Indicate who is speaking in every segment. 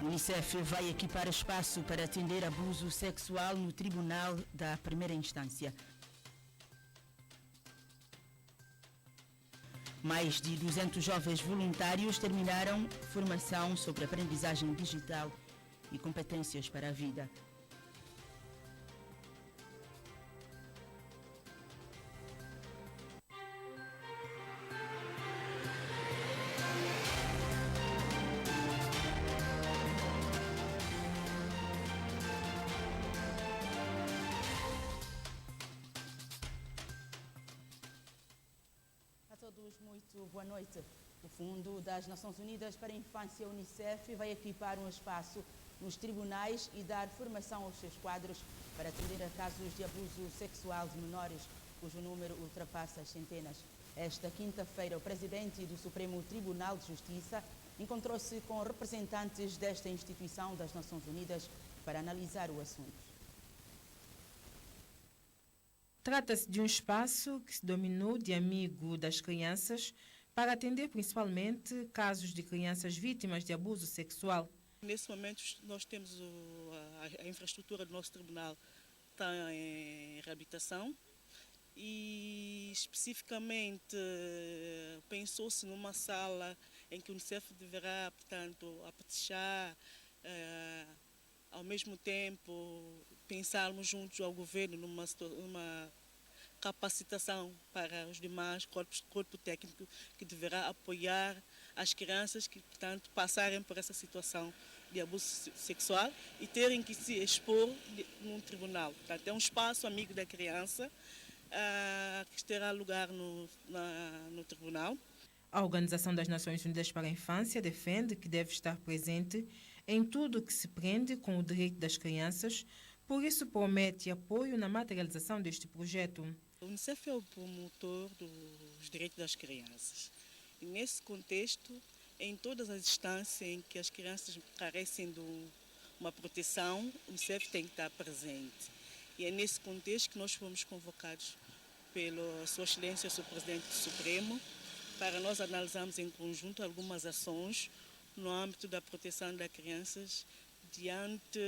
Speaker 1: O Unicef vai equipar espaço para atender abuso sexual no Tribunal da Primeira Instância. Mais de 200 jovens voluntários terminaram formação sobre aprendizagem digital e competências para a vida. A todos, muito boa noite. O Fundo das Nações Unidas para a Infância, Unicef, vai equipar um espaço nos tribunais e dar formação aos seus quadros para atender a casos de abuso sexual de menores, cujo número ultrapassa as centenas. Esta quinta-feira, o presidente do Supremo Tribunal de Justiça encontrou-se com representantes desta instituição das Nações Unidas para analisar o assunto.
Speaker 2: Trata-se de um espaço que se denominou de amigo das crianças para atender principalmente casos de crianças vítimas de abuso sexual.
Speaker 3: Nesse momento nós temos a infraestrutura do nosso tribunal está em reabilitação e especificamente pensou-se numa sala em que o Unicef deverá, portanto, apetechar, ao mesmo tempo pensarmos juntos ao governo numa capacitação para os demais corpo técnico que deverá apoiar as crianças que, portanto, passarem por essa situação de abuso sexual e terem que se expor num tribunal. Portanto, é um espaço amigo da criança que terá lugar no tribunal.
Speaker 2: A Organização das Nações Unidas para a Infância defende que deve estar presente em tudo que se prende com o direito das crianças, por isso promete apoio na materialização deste projeto.
Speaker 3: O Unicef é o promotor dos direitos das crianças. E nesse contexto, em todas as instâncias em que as crianças carecem de uma proteção, o Unicef tem que estar presente. E é nesse contexto que nós fomos convocados pela Sua Excelência, o Presidente do Supremo, para nós analisarmos em conjunto algumas ações no âmbito da proteção das crianças diante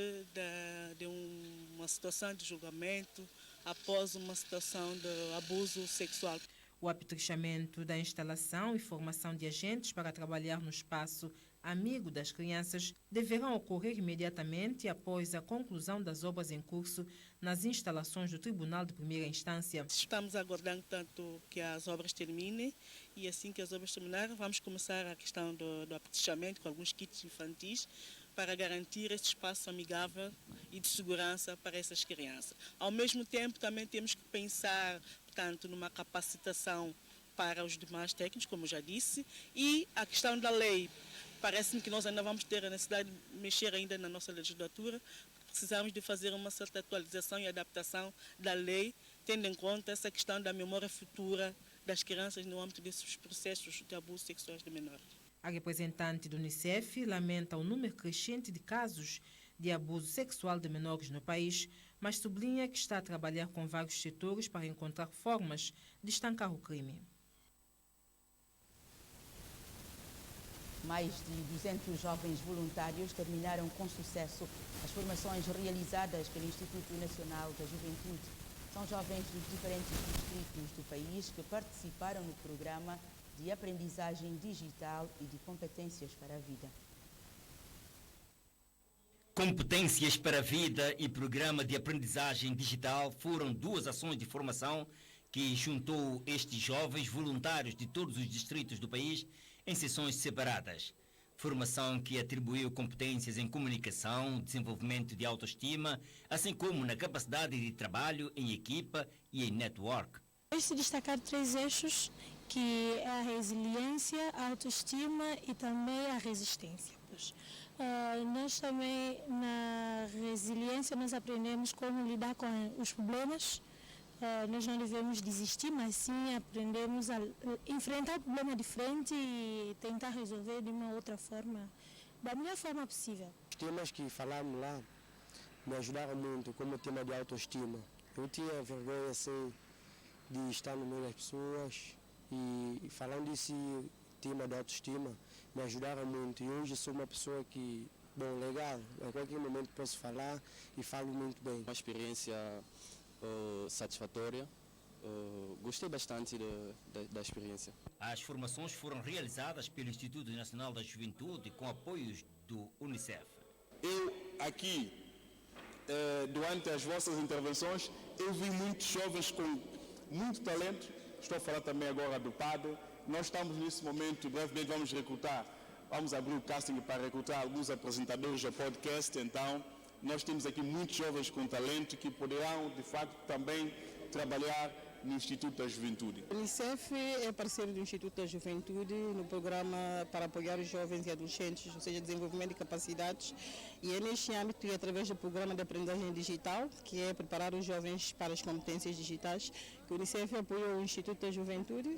Speaker 3: de uma situação de julgamento após uma situação de abuso sexual.
Speaker 2: O apetrechamento da instalação e formação de agentes para trabalhar no espaço amigo das crianças deverão ocorrer imediatamente após a conclusão das obras em curso nas instalações do Tribunal de Primeira Instância.
Speaker 3: Estamos aguardando tanto que as obras terminem e assim que as obras terminarem vamos começar a questão do apetrechamento com alguns kits infantis para garantir esse espaço amigável e de segurança para essas crianças. Ao mesmo tempo também temos que pensar, portanto, numa capacitação para os demais técnicos, como já disse, e a questão da lei. Parece-me que nós ainda vamos ter a necessidade de mexer ainda na nossa legislatura, precisamos de fazer uma certa atualização e adaptação da lei, tendo em conta essa questão da memória futura das crianças no âmbito desses processos de abuso sexuais de menores.
Speaker 2: A representante do Unicef lamenta o número crescente de casos de abuso sexual de menores no país, mas sublinha que está a trabalhar com vários setores para encontrar formas de estancar o crime.
Speaker 1: Mais de 200 jovens voluntários terminaram com sucesso as formações realizadas pelo Instituto Nacional da Juventude. São jovens dos diferentes distritos do país que participaram no programa de aprendizagem digital e de competências para a vida.
Speaker 4: Competências para a Vida e Programa de Aprendizagem Digital foram duas ações de formação que juntou estes jovens voluntários de todos os distritos do país em sessões separadas. Formação que atribuiu competências em comunicação, desenvolvimento de autoestima, assim como na capacidade de trabalho em equipa e em network.
Speaker 5: Hoje se destacar 3 eixos, que é a resiliência, a autoestima e também a resistência. Nós também, na resiliência, nós aprendemos como lidar com os problemas. Nós não devemos desistir, mas sim aprendemos a enfrentar o problema de frente e tentar resolver de uma outra forma, da melhor forma possível.
Speaker 6: Os temas que falamos lá me ajudaram muito, como o tema de autoestima. Eu tinha vergonha assim, de estar no meio das pessoas e falando desse tema de autoestima me ajudaram muito. E hoje sou uma pessoa que Bom, legal. A qualquer momento posso falar e falo muito bem.
Speaker 7: Uma experiência satisfatória. Gostei bastante da experiência.
Speaker 4: As formações foram realizadas pelo Instituto Nacional da Juventude com apoios do Unicef.
Speaker 8: Eu aqui, durante as vossas intervenções, eu vi muitos jovens com muito talento. Estou a falar também agora do PAD. Nós estamos nesse momento, brevemente vamos abrir o casting para recrutar alguns apresentadores de podcast. Então, nós temos aqui muitos jovens com talento que poderão, de facto, também trabalhar no Instituto da Juventude.
Speaker 9: O Unicef é parceiro do Instituto da Juventude no programa para apoiar os jovens e adolescentes, ou seja, desenvolvimento de capacidades. E é neste âmbito e através do programa de aprendizagem digital, que é preparar os jovens para as competências digitais, que o Unicef apoia o Instituto da Juventude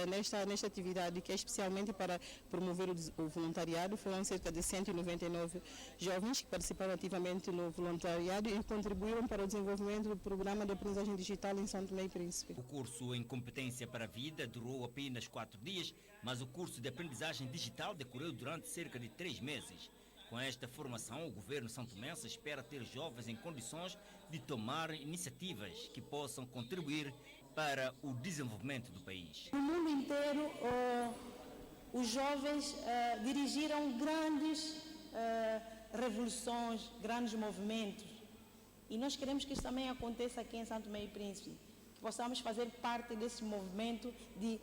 Speaker 9: nesta atividade, que é especialmente para promover o voluntariado. Foram cerca de 199 jovens que participaram ativamente no voluntariado e contribuíram para o desenvolvimento do programa de aprendizagem digital em São Tomé e Príncipe.
Speaker 4: O curso em Competência para a Vida durou apenas 4 dias, mas o curso de aprendizagem digital decorreu durante cerca de 3 meses. Com esta formação, o governo santomense espera ter jovens em condições de tomar iniciativas que possam contribuir para o desenvolvimento do país.
Speaker 10: No mundo inteiro, os jovens dirigiram grandes revoluções, grandes movimentos. E nós queremos que isso também aconteça aqui em São Tomé e Príncipe. Possamos fazer parte desse movimento de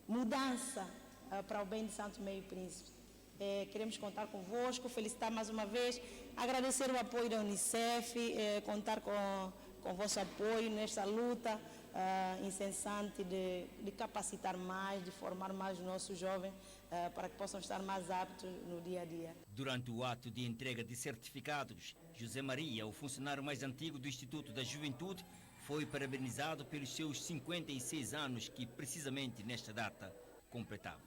Speaker 10: mudança para o bem de São Tomé e Príncipe. Queremos contar convosco, felicitar mais uma vez, agradecer o apoio da Unicef, contar com o vosso apoio nesta luta incessante de capacitar mais, de formar mais os nossos jovens para que possam estar mais aptos no dia a dia.
Speaker 4: Durante o ato de entrega de certificados, José Maria, o funcionário mais antigo do Instituto da Juventude, foi parabenizado pelos seus 56 anos que precisamente nesta data completava.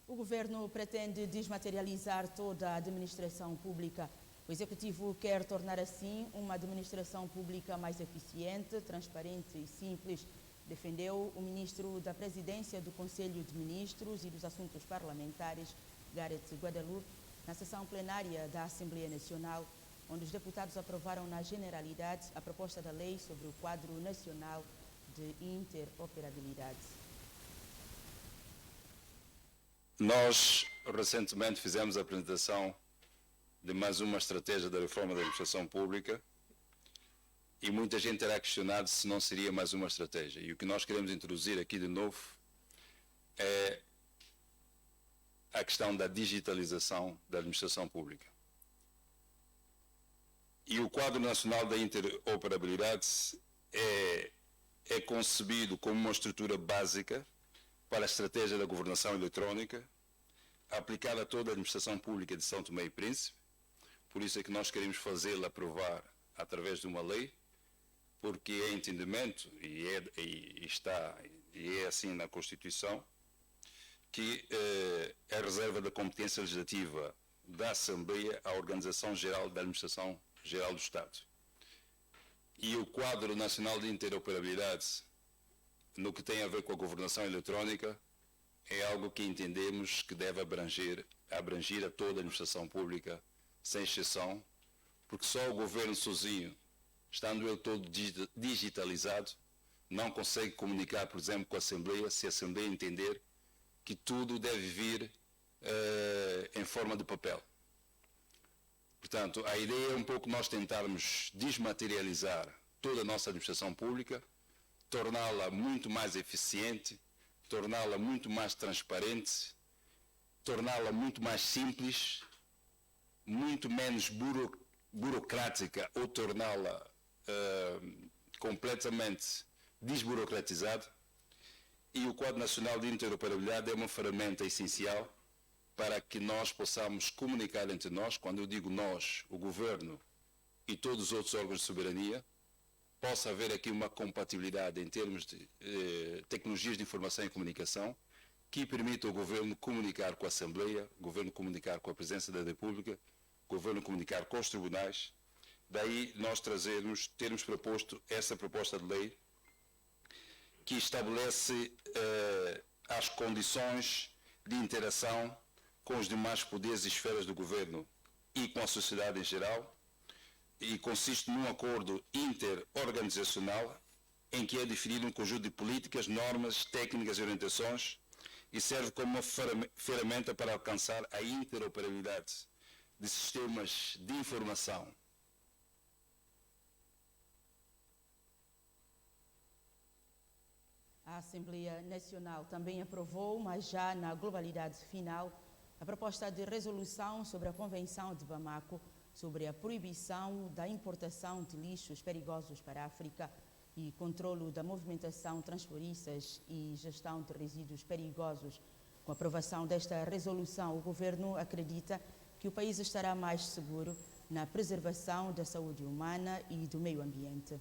Speaker 1: O governo pretende desmaterializar toda a administração pública. O executivo quer tornar assim uma administração pública mais eficiente, transparente e simples, defendeu o ministro da Presidência do Conselho de Ministros e dos Assuntos Parlamentares, Gareth Guadalupe, na sessão plenária da Assembleia Nacional, onde os deputados aprovaram na generalidade a proposta da lei sobre o quadro nacional de interoperabilidade.
Speaker 11: Nós, recentemente, fizemos a apresentação de mais uma estratégia da reforma da administração pública e muita gente terá questionado se não seria mais uma estratégia. E o que nós queremos introduzir aqui de novo é a questão da digitalização da administração pública. E o quadro nacional da interoperabilidade é concebido como uma estrutura básica para a estratégia da governação eletrónica aplicada a toda a administração pública de São Tomé e Príncipe. Por isso é que nós queremos fazê-la aprovar através de uma lei, porque é entendimento, e é assim na Constituição, que é a reserva da competência legislativa da Assembleia à Organização Geral da Administração Geral do Estado. E o quadro nacional de interoperabilidade, no que tem a ver com a governação eletrónica, é algo que entendemos que deve abranger a toda a administração pública, sem exceção, porque só o governo sozinho, estando ele todo digitalizado, não consegue comunicar, por exemplo, com a Assembleia, se a Assembleia entender que tudo deve vir em forma de papel. Portanto, a ideia é um pouco nós tentarmos desmaterializar toda a nossa administração pública, torná-la muito mais eficiente, torná-la muito mais transparente, torná-la muito mais simples, muito menos burocrática ou torná-la completamente desburocratizada. E o Quadro Nacional de Interoperabilidade é uma ferramenta essencial para que nós possamos comunicar entre nós, quando eu digo nós, o Governo e todos os outros órgãos de soberania, possa haver aqui uma compatibilidade em termos de tecnologias de informação e comunicação que permita ao Governo comunicar com a Assembleia, o Governo comunicar com a Presidência da República, o Governo comunicar com os tribunais. Daí nós termos proposto essa proposta de lei que estabelece as condições de interação com os demais poderes e esferas do governo e com a sociedade em geral, e consiste num acordo interorganizacional em que é definido um conjunto de políticas, normas, técnicas e orientações e serve como uma ferramenta para alcançar a interoperabilidade de sistemas de informação.
Speaker 1: A Assembleia Nacional também aprovou, mas já na globalidade final, a proposta de resolução sobre a Convenção de Bamako sobre a proibição da importação de lixos perigosos para a África e controlo da movimentação transfronteiriças e gestão de resíduos perigosos. Com a aprovação desta resolução, o governo acredita que o país estará mais seguro na preservação da saúde humana e do meio ambiente.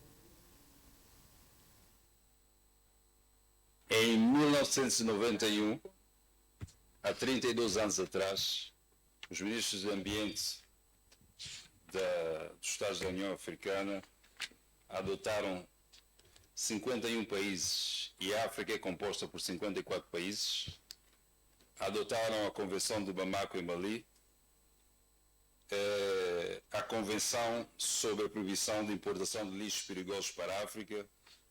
Speaker 11: Em 1991, há 32 anos atrás, os ministros do Ambiente dos Estados da União Africana adotaram 51 países, e a África é composta por 54 países, adotaram a Convenção de Bamako em Mali, a Convenção sobre a proibição de importação de lixos perigosos para a África,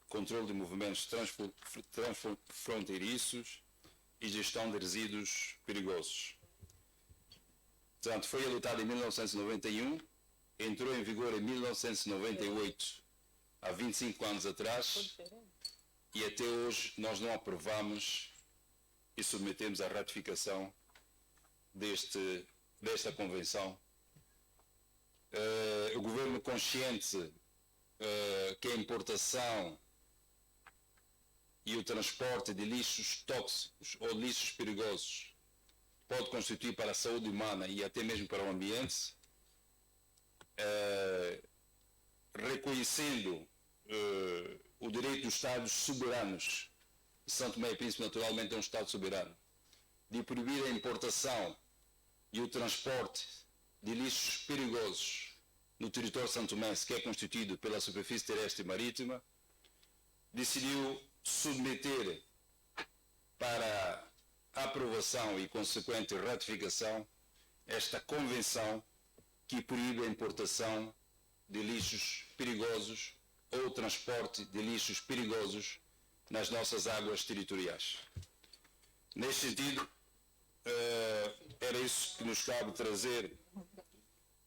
Speaker 11: controle de movimentos transfronteiriços e gestão de resíduos perigosos. Portanto, foi adotado em 1991, entrou em vigor em 1998, há 25 anos atrás, e até hoje nós não aprovamos e submetemos à ratificação desta convenção. O governo, consciente que a importação e o transporte de lixos tóxicos ou lixos perigosos pode constituir para a saúde humana e até mesmo para o ambiente, reconhecendo o direito dos Estados soberanos, São Tomé e Príncipe naturalmente é um Estado soberano, de proibir a importação e o transporte de lixos perigosos no território santomense, que é constituído pela superfície terrestre e marítima, decidiu submeter para aprovação e consequente ratificação esta convenção que proíbe a importação de lixos perigosos ou o transporte de lixos perigosos nas nossas águas territoriais. Neste sentido, era isso que nos cabe trazer,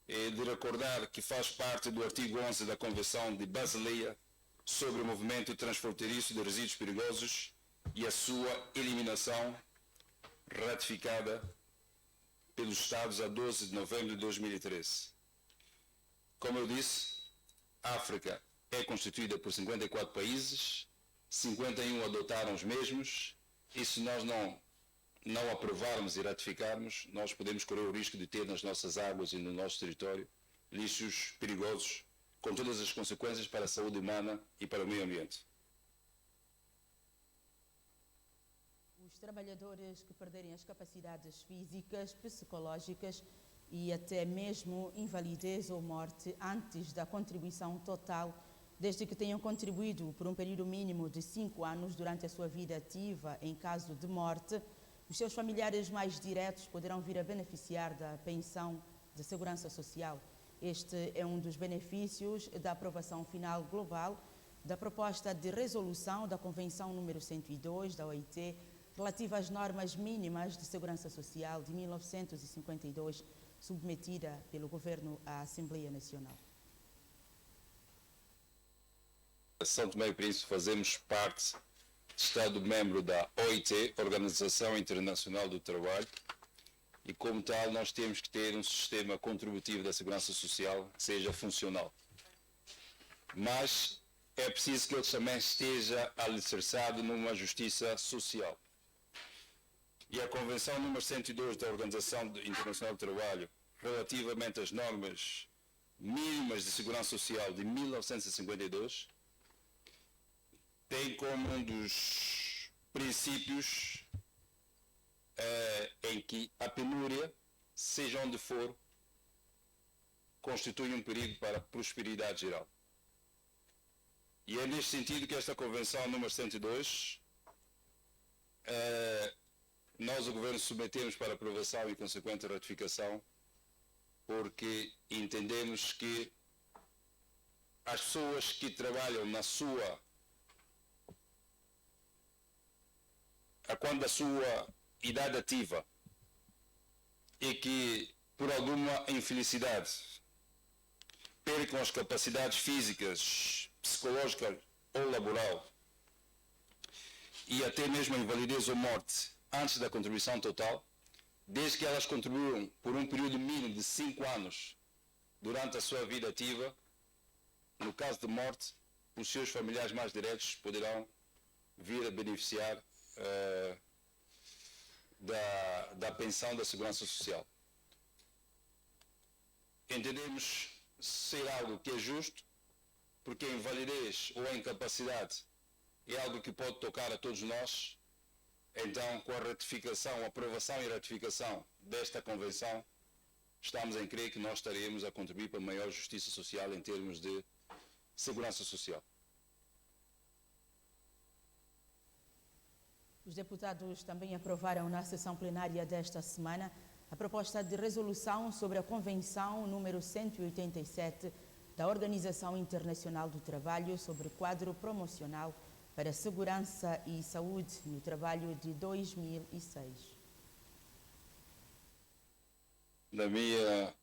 Speaker 11: de recordar que faz parte do artigo 11 da Convenção de Basileia sobre o movimento transfronteiriço de resíduos perigosos e a sua eliminação, ratificada pelos Estados a 12 de novembro de 2013. Como eu disse, a África é constituída por 54 países, 51 adotaram os mesmos, e se nós não aprovarmos e ratificarmos, nós podemos correr o risco de ter nas nossas águas e no nosso território lixos perigosos, com todas as consequências para a saúde humana e para o meio ambiente.
Speaker 1: Os trabalhadores que perderem as capacidades físicas, psicológicas e até mesmo invalidez ou morte antes da contribuição total, desde que tenham contribuído por um período mínimo de 5 anos durante a sua vida ativa em caso de morte, os seus familiares mais diretos poderão vir a beneficiar da pensão de segurança social. Este é um dos benefícios da aprovação final global da proposta de resolução da Convenção número 102 da OIT relativa às normas mínimas de segurança social de 1952, submetida pelo governo à Assembleia Nacional.
Speaker 11: São Tomé e Príncipe fazemos parte de Estado-membro da OIT, Organização Internacional do Trabalho, e como tal nós temos que ter um sistema contributivo da segurança social que seja funcional. Mas é preciso que ele também esteja alicerçado numa justiça social. E a Convenção número 102 da Organização Internacional do Trabalho, relativamente às normas mínimas de segurança social de 1952, tem como um dos princípios em que a penúria, seja onde for, constitui um perigo para a prosperidade geral. E é neste sentido que esta Convenção número 102 nós, o Governo, submetemos para aprovação e consequente ratificação, porque entendemos que as pessoas que trabalham quando a sua idade ativa e que, por alguma infelicidade, percam as capacidades físicas, psicológicas ou laboral e até mesmo a invalidez ou morte antes da contribuição total, desde que elas contribuam por um período mínimo de 5 anos durante a sua vida ativa, no caso de morte, os seus familiares mais diretos poderão vir a beneficiar da pensão da Segurança Social. Entendemos ser algo que é justo, porque a invalidez ou a incapacidade é algo que pode tocar a todos nós. Então, com a ratificação, a aprovação e ratificação desta convenção, estamos em crer que nós estaremos a contribuir para maior justiça social em termos de segurança social.
Speaker 1: Os deputados também aprovaram na sessão plenária desta semana a proposta de resolução sobre a Convenção número 187 da Organização Internacional do Trabalho sobre quadro promocional para Segurança e Saúde no Trabalho de 2006.
Speaker 11: Na minha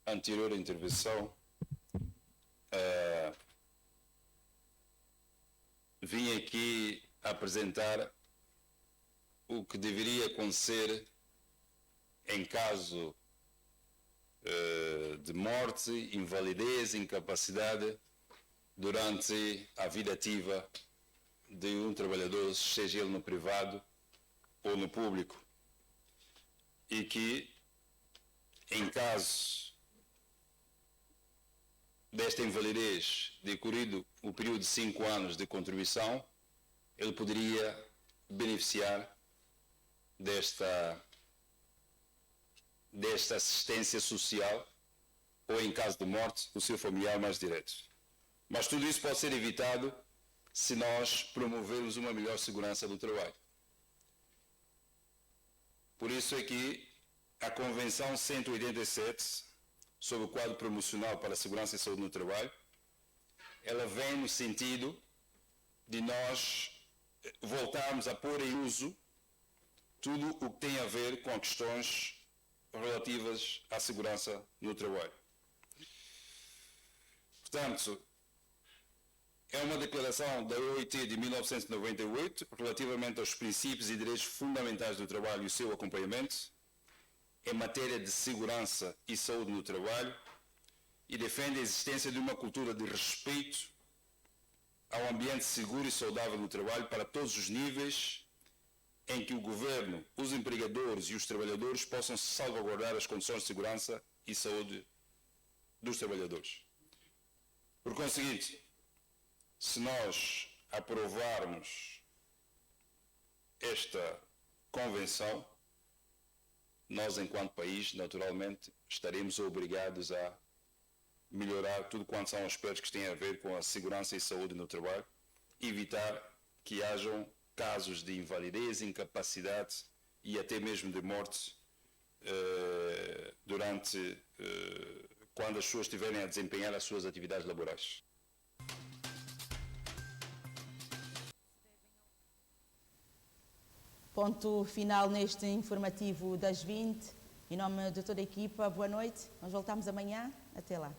Speaker 11: anterior intervenção, vim aqui apresentar o que deveria acontecer em caso de morte, invalidez, incapacidade durante a vida ativa de um trabalhador, seja ele no privado ou no público, e que, em caso desta invalidez decorrido o período de 5 anos de contribuição, ele poderia beneficiar desta assistência social ou, em caso de morte, o seu familiar mais direto. Mas tudo isso pode ser evitado se nós promovermos uma melhor segurança do trabalho. Por isso é que a Convenção 187 sobre o quadro promocional para a segurança e saúde no trabalho, ela vem no sentido de nós voltarmos a pôr em uso tudo o que tem a ver com questões relativas à segurança no trabalho. Portanto, é uma declaração da OIT de 1998 relativamente aos princípios e direitos fundamentais do trabalho e o seu acompanhamento em matéria de segurança e saúde no trabalho, e defende a existência de uma cultura de respeito ao ambiente seguro e saudável no trabalho para todos os níveis, em que o governo, os empregadores e os trabalhadores possam salvaguardar as condições de segurança e saúde dos trabalhadores. Por conseguinte, se nós aprovarmos esta convenção, nós, enquanto país, naturalmente, estaremos obrigados a melhorar tudo quanto são aspectos que têm a ver com a segurança e saúde no trabalho, evitar que hajam casos de invalidez, incapacidade e até mesmo de morte quando as pessoas estiverem a desempenhar as suas atividades laborais.
Speaker 1: Ponto final neste informativo das 20. Em nome de toda a equipa, boa noite. Nós voltamos amanhã. Até lá.